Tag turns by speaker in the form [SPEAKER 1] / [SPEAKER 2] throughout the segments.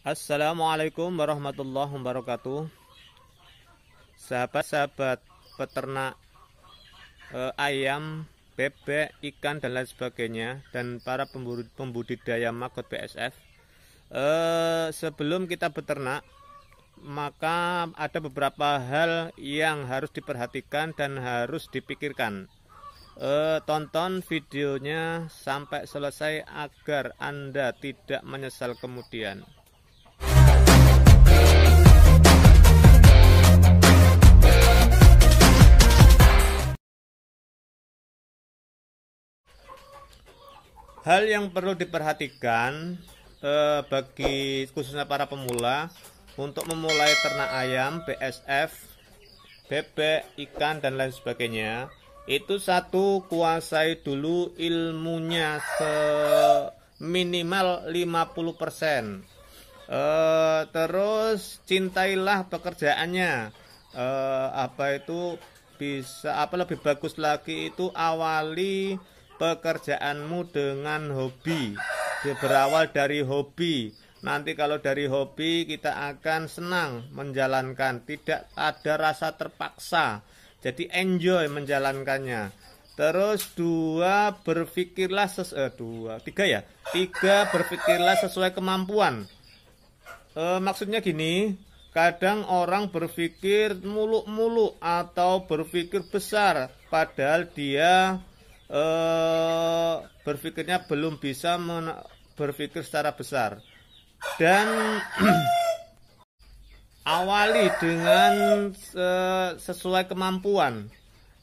[SPEAKER 1] Assalamualaikum warahmatullahi wabarakatuh. Sahabat-sahabat peternak ayam, bebek, ikan dan lain sebagainya, dan para pembudidaya maggot BSF. Sebelum kita beternak, maka ada beberapa hal yang harus diperhatikan dan harus dipikirkan. Tonton videonya sampai selesai agar Anda tidak menyesal kemudian. Hal yang perlu diperhatikan bagi khususnya para pemula untuk memulai ternak ayam, BSF, bebek, ikan dan lain sebagainya, itu satu, kuasai dulu ilmunya seminimal 50%. Terus cintailah pekerjaannya. Lebih bagus lagi itu awali pekerjaanmu dengan hobi. Berawal dari hobi. Nanti kalau dari hobi kita akan senang menjalankan, tidak ada rasa terpaksa. Jadi enjoy menjalankannya. Terus tiga berpikirlah sesuai kemampuan. Maksudnya gini, kadang orang berpikir muluk-muluk atau berpikir besar, padahal dia berpikirnya belum bisa berpikir secara besar. Dan awali dengan sesuai kemampuan.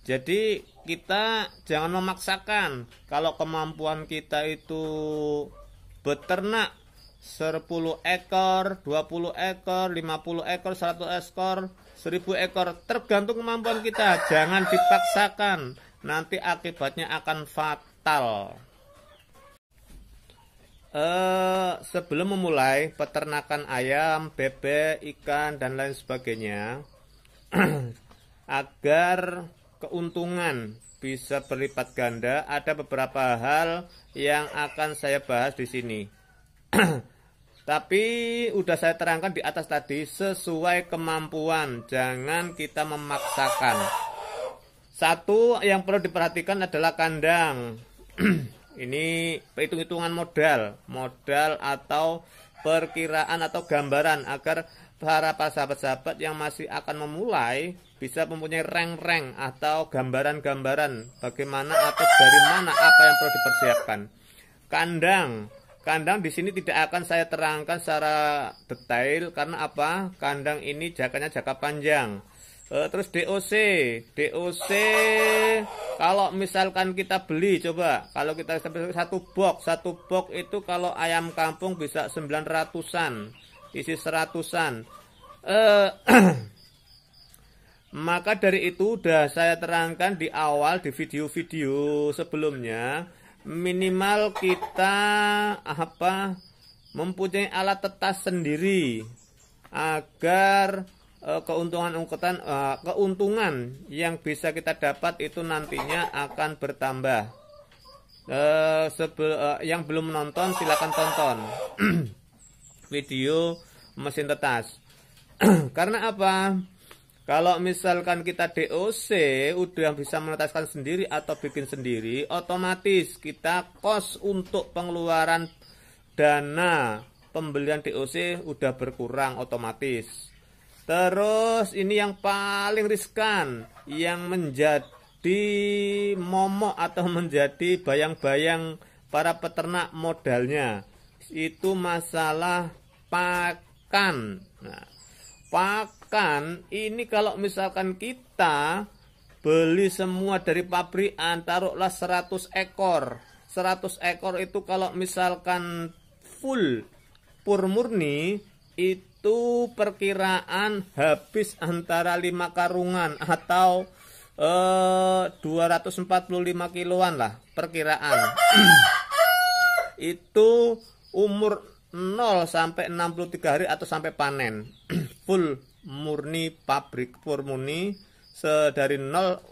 [SPEAKER 1] Jadi kita jangan memaksakan. Kalau kemampuan kita itu beternak 10 ekor, 20 ekor, 50 ekor, 100 ekor, 1000 ekor, tergantung kemampuan kita. Jangan dipaksakan, nanti akibatnya akan fatal. Sebelum memulai peternakan ayam, bebek, ikan dan lain sebagainya, agar keuntungan bisa berlipat ganda, ada beberapa hal yang akan saya bahas di sini. Tapi udah saya terangkan di atas tadi, sesuai kemampuan, jangan kita memaksakan. Satu yang perlu diperhatikan adalah kandang. Ini hitung-hitungan modal atau perkiraan atau gambaran agar para sahabat-sahabat yang masih akan memulai bisa mempunyai rank-rank atau gambaran-gambaran bagaimana atau dari mana apa yang perlu dipersiapkan. Kandang di sini tidak akan saya terangkan secara detail karena apa? Kandang ini jangkanya jangka panjang. Terus DOC kalau misalkan kita beli, coba kalau kita satu box itu kalau ayam kampung bisa 900-an, isi 100-an. Maka dari itu udah saya terangkan di awal di video-video sebelumnya, minimal kita mempunyai alat tetas sendiri agar keuntungan yang bisa kita dapat itu nantinya akan bertambah. Yang belum menonton silakan tonton video mesin tetas. Karena apa? Kalau misalkan kita DOC udah bisa menetaskan sendiri atau bikin sendiri, otomatis kita kos untuk pengeluaran dana pembelian DOC udah berkurang otomatis. Terus ini yang paling riskan, yang menjadi momok atau menjadi bayang-bayang para peternak modalnya, itu masalah pakan. Nah, pakan ini kalau misalkan kita beli semua dari pabrikan, taruhlah 100 ekor. 100 ekor itu kalau misalkan full pur murni itu perkiraan habis antara 5 karungan atau 245 kiloan lah perkiraan. Itu umur 0 sampai 63 hari atau sampai panen. Full murni pabrik pur murni dari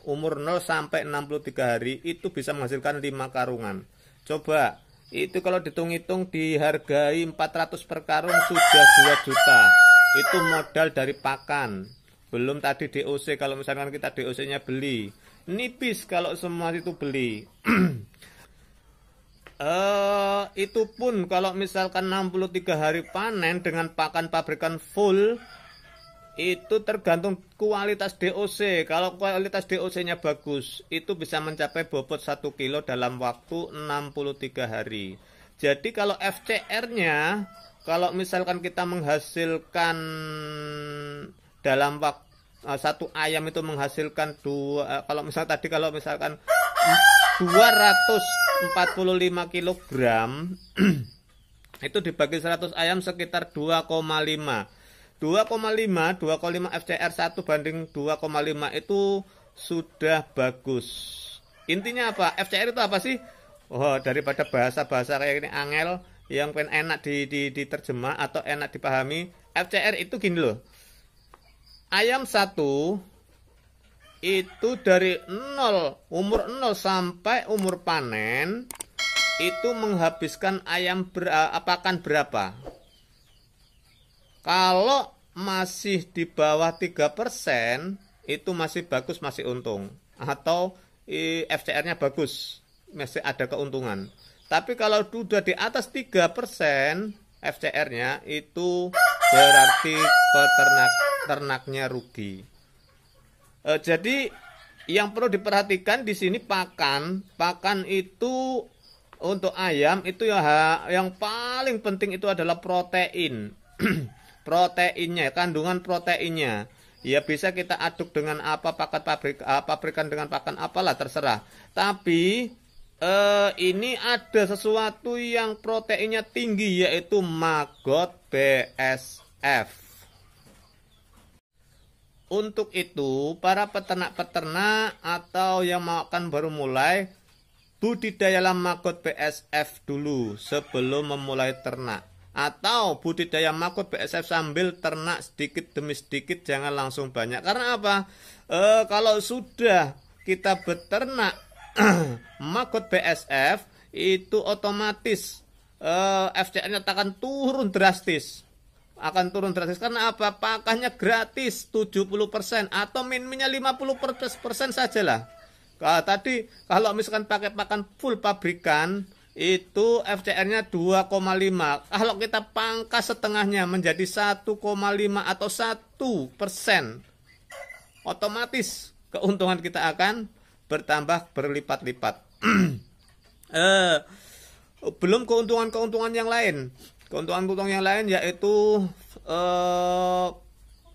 [SPEAKER 1] umur 0 sampai 63 hari itu bisa menghasilkan 5 karungan. Coba itu kalau dihitung-hitung dihargai 400 per karung sudah 2 juta. Itu modal dari pakan. Belum tadi DOC, kalau misalkan kita DOC-nya beli. Nipis kalau semua itu beli. Itu pun kalau misalkan 63 hari panen dengan pakan pabrikan full, itu tergantung kualitas DOC. Kalau kualitas DOC-nya bagus, itu bisa mencapai bobot 1 kilo dalam waktu 63 hari. Jadi kalau FCR-nya, kalau misalkan kita menghasilkan dalam waktu satu ayam itu menghasilkan kalau misalkan 245 kilogram itu dibagi 100 ayam sekitar 2,5 FCR 1 banding 2,5 itu sudah bagus. Intinya apa? FCR itu apa sih? Oh, daripada bahasa-bahasa kayak ini angel yang pengen enak diterjemah atau enak dipahami, FCR itu gini loh. Ayam 1 itu dari umur 0 sampai umur panen itu menghabiskan pakan berapa? Kalau masih di bawah 3% itu masih bagus, masih untung. Atau FCR-nya bagus, masih ada keuntungan. Tapi kalau sudah di atas 3% FCR-nya itu berarti ternaknya rugi. Jadi yang perlu diperhatikan di sini pakan itu untuk ayam itu yang paling penting itu adalah protein. Proteinnya, kandungan proteinnya. Ya bisa kita aduk dengan apa, pabrikan dengan pakan apalah terserah. Tapi ini ada sesuatu yang proteinnya tinggi, yaitu maggot BSF. Untuk itu, para peternak-peternak atau yang akan baru mulai, budidayalah maggot BSF dulu sebelum memulai ternak. Atau budidaya maggot BSF sambil ternak sedikit demi sedikit, jangan langsung banyak. Karena apa? Kalau sudah kita beternak maggot BSF, itu otomatis FCR-nya akan turun drastis. Karena apa? Pakannya gratis 70% atau minimnya 50% sajalah. Kalau misalkan pakai pakan full pabrikan itu FCR-nya 2,5. Kalau kita pangkas setengahnya menjadi 1,5 atau 1%, otomatis keuntungan kita akan bertambah berlipat-lipat. Belum keuntungan yang lain. Keuntungan yang lain yaitu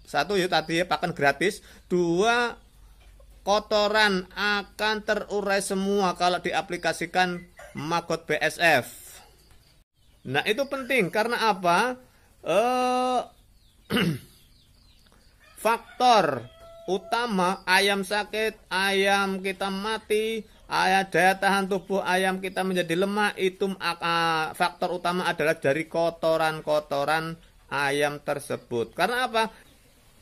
[SPEAKER 1] satu ya tadi ya, pakan gratis. 2, kotoran akan terurai semua kalau diaplikasikan maggot BSF. Nah itu penting karena apa? Faktor utama ayam sakit, ayam kita mati, daya tahan tubuh ayam kita menjadi lemah, itu faktor utama adalah dari kotoran-kotoran ayam tersebut. Karena apa?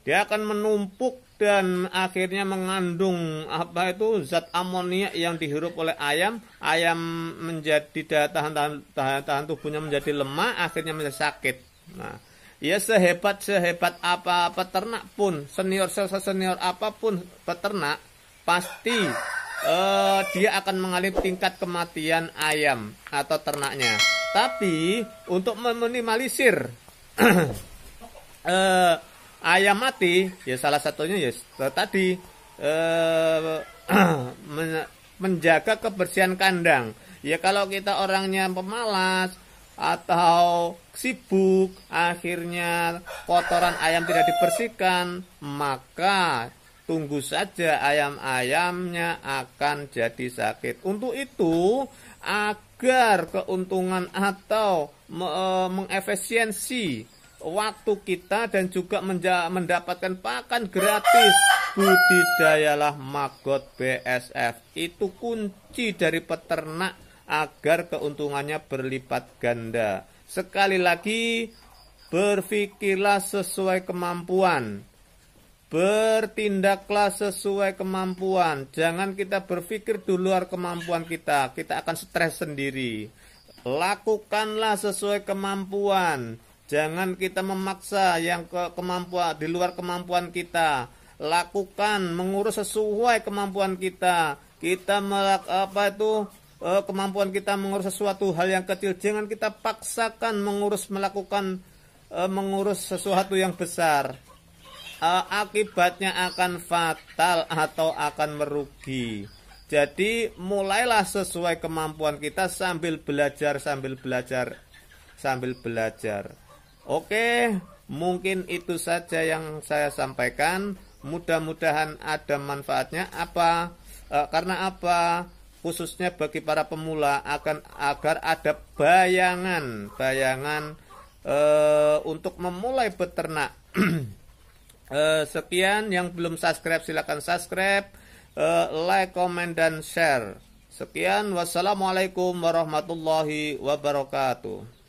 [SPEAKER 1] Dia akan menumpuk dan akhirnya mengandung zat amonia yang dihirup oleh ayam. Ayam menjadi daya tahan tubuhnya menjadi lemah, akhirnya menjadi sakit. Nah, ya sehebat apa peternak pun, senior apapun peternak, pasti dia akan mengalami tingkat kematian ayam atau ternaknya. Tapi untuk meminimalisir ayam mati, ya salah satunya ya tadi menjaga kebersihan kandang. Ya kalau kita orangnya pemalas atau sibuk, akhirnya kotoran ayam tidak dibersihkan, maka tunggu saja ayam-ayamnya akan jadi sakit. Untuk itu, agar keuntungan atau mengefisiensi waktu kita dan juga mendapatkan pakan gratis, budidayalah maggot BSF. Itu kunci dari peternak agar keuntungannya berlipat ganda. Sekali lagi, berpikirlah sesuai kemampuan. Bertindaklah sesuai kemampuan. Jangan kita berpikir di luar kemampuan kita. Kita akan stres sendiri. lakukanlah sesuai kemampuan. Jangan kita memaksa yang kemampuan di luar kemampuan kita. Lakukan, mengurus sesuai kemampuan kita. Kita kemampuan kita mengurus sesuatu hal yang kecil, jangan kita paksakan mengurus sesuatu yang besar. Akibatnya akan fatal atau akan merugi. Jadi mulailah sesuai kemampuan kita sambil belajar. Oke, mungkin itu saja yang saya sampaikan. Mudah-mudahan ada manfaatnya. Karena apa? Khususnya bagi para pemula agar ada bayangan untuk memulai beternak. Sekian, yang belum subscribe silakan subscribe, like, comment, dan share. Sekian, wassalamualaikum warahmatullahi wabarakatuh.